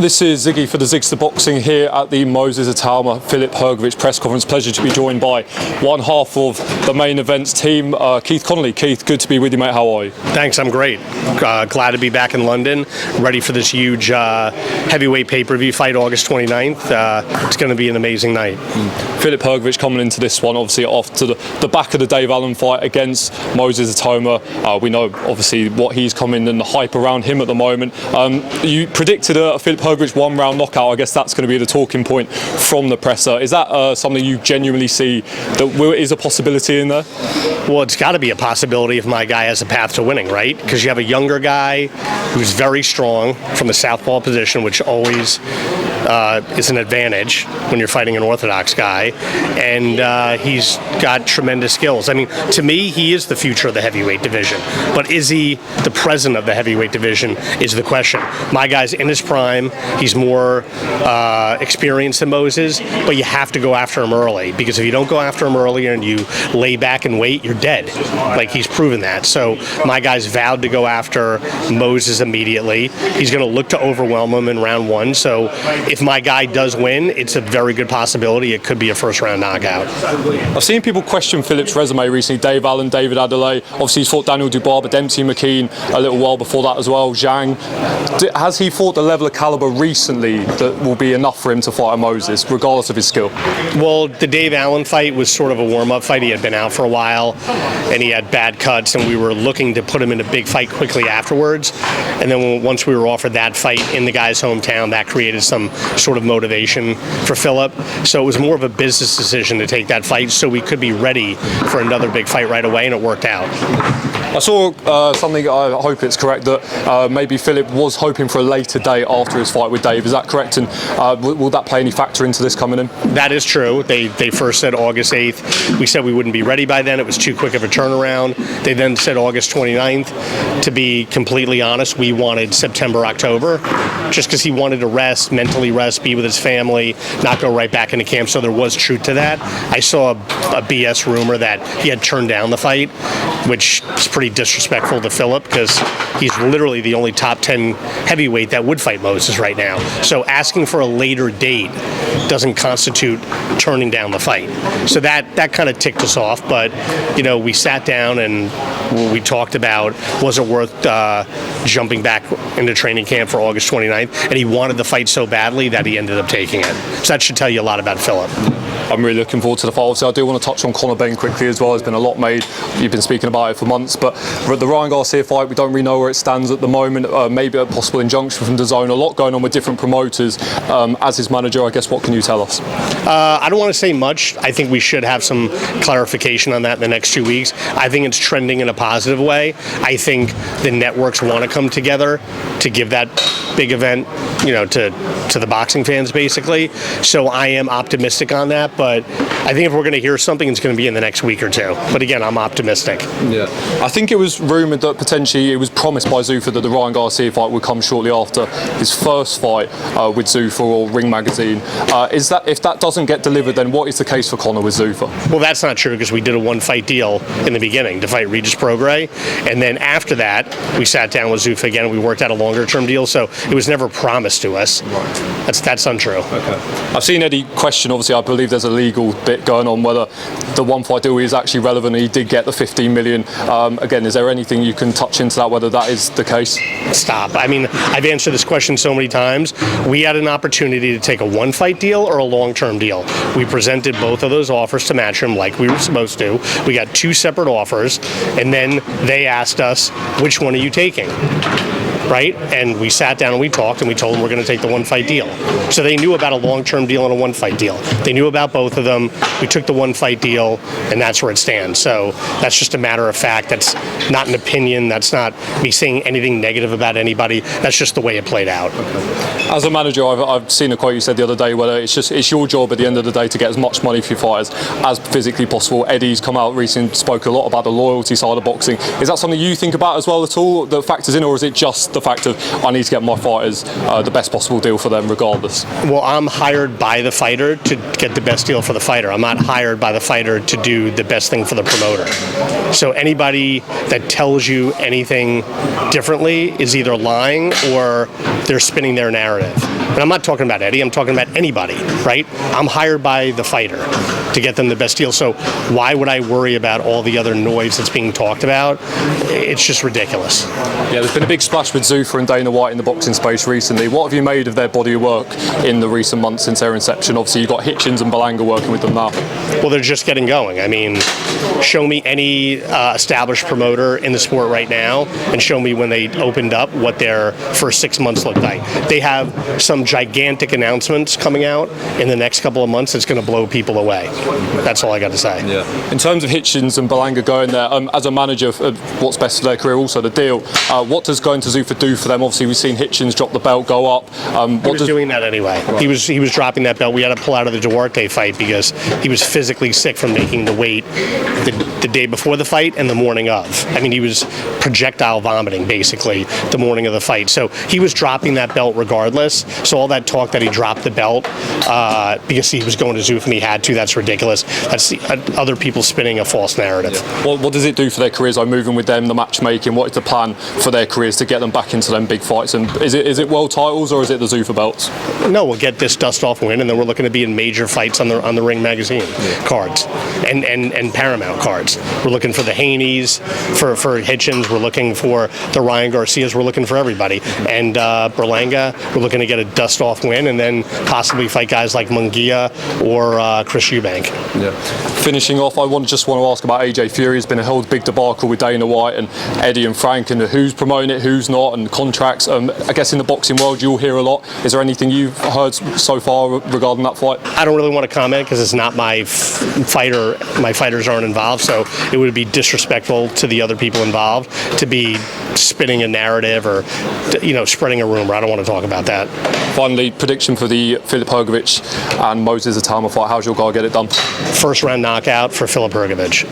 This is Ziggy for the Zigster Boxing here at the Moses Itauma Filip Hrgovic press conference. Pleasure to be joined by one half of the main events team, Keith Connolly. Keith, good to be with you, mate. How are you? Thanks, I'm great. Glad to be back in London, ready for this huge heavyweight pay-per-view fight August 29th. It's going to be an amazing night. Filip Hrgovic coming into this one, obviously after the back of the Dave Allen fight against Moses Itauma. We know, obviously, what he's coming and the hype around him at the moment. You predicted a Filip Hrgovic one-round knockout. I guess that's going to be the talking point from the presser. Is that something you genuinely see that is a possibility in there? Well, it's got to be a possibility if my guy has a path to winning, right? Because you have a younger guy who's very strong from the southpaw position, which always is an advantage when you're fighting an orthodox guy, and he's got tremendous skills. I mean, to me, he is the future of the heavyweight division, but is he the present of the heavyweight division is the question. My guy's in his prime. He's more experienced than Moses, but you have to go after him early, because if you don't go after him early and you lay back and wait, you're dead. Like, he's proven that. So my guy's vowed to go after Moses immediately. He's going to look to overwhelm him in round one. So if my guy does win, it's a very good possibility it could be a first-round knockout. I've seen people question Filip's resume recently. Dave Allen, David Adelaide. Obviously, he's fought Daniel Dubois, but Dempsey McKean a little while before that as well. Zhang. Has he fought the level of caliber recently that will be enough for him to fight a Moses, regardless of his skill? Well, the Dave Allen fight was sort of a warm-up fight. He had been out for a while, and he had bad cuts, and we were looking to put him in a big fight quickly afterwards. And then once we were offered that fight in the guy's hometown, that created some sort of motivation for Filip. So it was more of a business decision to take that fight so we could be ready for another big fight right away, and it worked out. I saw something, I hope it's correct, that maybe Filip was hoping for a later date after his fight with Dave. Is that correct? And will that play any factor into this coming in? That is true. They first said August 8th. We said we wouldn't be ready by then. It was too quick of a turnaround. They then said August 29th. To be completely honest, we wanted September, October, just because he wanted to rest, mentally rest, be with his family, not go right back into camp. So there was truth to that. I saw a BS rumor that he had turned down the fight, which is pretty disrespectful to Filip, because he's literally the only top 10 heavyweight that would fight Moses right now. So asking for a later date doesn't constitute turning down the fight. So that kind of ticked us off. But, you know, we sat down and we talked about, was it worth jumping back into training camp for August 29th? And he wanted the fight so badly that he ended up taking it. So that should tell you a lot about Filip. I'm really looking forward to the fight. Obviously, I do want to touch on Conor Benn quickly as well. There's been a lot made. You've been speaking about it for months. But for the Ryan Garcia fight, we don't really know where it stands at the moment. Maybe a possible injunction from DAZN. A lot going on with different promoters. As his manager, I guess, what can you tell us? I don't want to say much. I think we should have some clarification on that in the next 2 weeks. I think it's trending in a positive way. I think the networks want to come together to give that big event, you know, to the boxing fans, basically. So I am optimistic on that, but I think if we're going to hear something, it's going to be in the next week or two. But again, I'm optimistic. Yeah. I think it was rumoured that potentially it was promised by Zuffa that the Ryan Garcia fight would come shortly after his first fight with Zuffa or Ring Magazine. Is that, if that doesn't get delivered, then what is the case for Conor with Zuffa? Well, that's not true, because we did a one-fight deal in the beginning to fight Regis Prograis, and then after that, we sat down with Zuffa again and we worked out a longer-term deal, so it was never promised to us. Right. That's untrue. Okay. I've seen Eddie question, obviously, I believe there's a legal bit going on whether the one-fight deal is actually relevant and he did get the 15 million. Again, is there anything you can touch into that, whether that is the case? Stop. I mean, I've answered this question so many times. We had an opportunity to take a one-fight deal or a long-term deal. We presented both of those offers to Matchroom like we were supposed to. We got two separate offers, and then they asked us, which one are you taking? Right? And we sat down and we talked and we told them we're going to take the one-fight deal. So they knew about a long-term deal and a one-fight deal. They knew about both of them. We took the one-fight deal, and that's where it stands. So that's just a matter of fact. That's not an opinion. That's not me saying anything negative about anybody. That's just the way it played out. Okay. As a manager, I've seen a quote you said the other day where it's your job at the end of the day to get as much money for your fighters as physically possible. Eddie's come out recently and spoke a lot about the loyalty side of boxing. Is that something you think about as well at all, that factors in, or is it just the fact of I need to get my fighters the best possible deal for them regardless? Well, I'm hired by the fighter to get the best deal for the fighter. I'm not hired by the fighter to do the best thing for the promoter. So anybody that tells you anything differently is either lying or they're spinning their narrative. And I'm not talking about Eddie, I'm talking about anybody, right? I'm hired by the fighter to get them the best deal. So why would I worry about all the other noise that's being talked about? It's just ridiculous. Yeah, there's been a big splash with Zuffa and Dana White in the boxing space recently. What have you made of their body of work in the recent months since their inception? Obviously, you've got Hitchens and Berlanga working with them now. Well, they're just getting going. I mean, show me any established promoter in the sport right now and show me when they opened up what their first 6 months looked like. They have some gigantic announcements coming out in the next couple of months that's going to blow people away. That's all I got to say. Yeah. In terms of Hitchens and Berlanga going there, as a manager of what's best for their career, also the deal, what does going to Zuffa do for them? Obviously, we've seen Hitchens drop the belt, go up. He was doing that anyway. Right. He was dropping that belt. We had to pull out of the Duarte fight because he was physically sick from making the weight the day before the fight and the morning of. I mean, he was projectile vomiting basically the morning of the fight. So he was dropping that belt regardless. So all that talk that he dropped the belt because he was going to Zuffa and he had to, that's ridiculous. That's other people spinning a false narrative. Yeah. What does it do for their careers? I'm moving with them, the matchmaking. What is the plan for their careers to get them back into them big fights? And is it world titles or is it the Zuffa belts? No, we'll get this dust-off win, and then we're looking to be in major fights on the Ring magazine cards and Paramount cards. We're looking for the Haneys, for Hitchens. We're looking for the Ryan Garcias. We're looking for everybody. And Berlanga, we're looking to get a dust-off win, and then possibly fight guys like Munguia or Chris Eubank. Yeah. Finishing off, I just want to ask about AJ Fury. It's been a whole big debacle with Dana White and Eddie and Frank, and who's promoting it, who's not, and contracts. I guess in the boxing world, you'll hear a lot. Is there anything you've heard so far regarding that fight? I don't really want to comment because it's not my fighter. My fighters aren't involved, so it would be disrespectful to the other people involved to be spinning a narrative or spreading a rumor. I don't want to talk about that. Finally, prediction for the Filip Hrgovic and Moses Itauma fight. How's your guy get it done? First round knockout for Filip Hrgovic.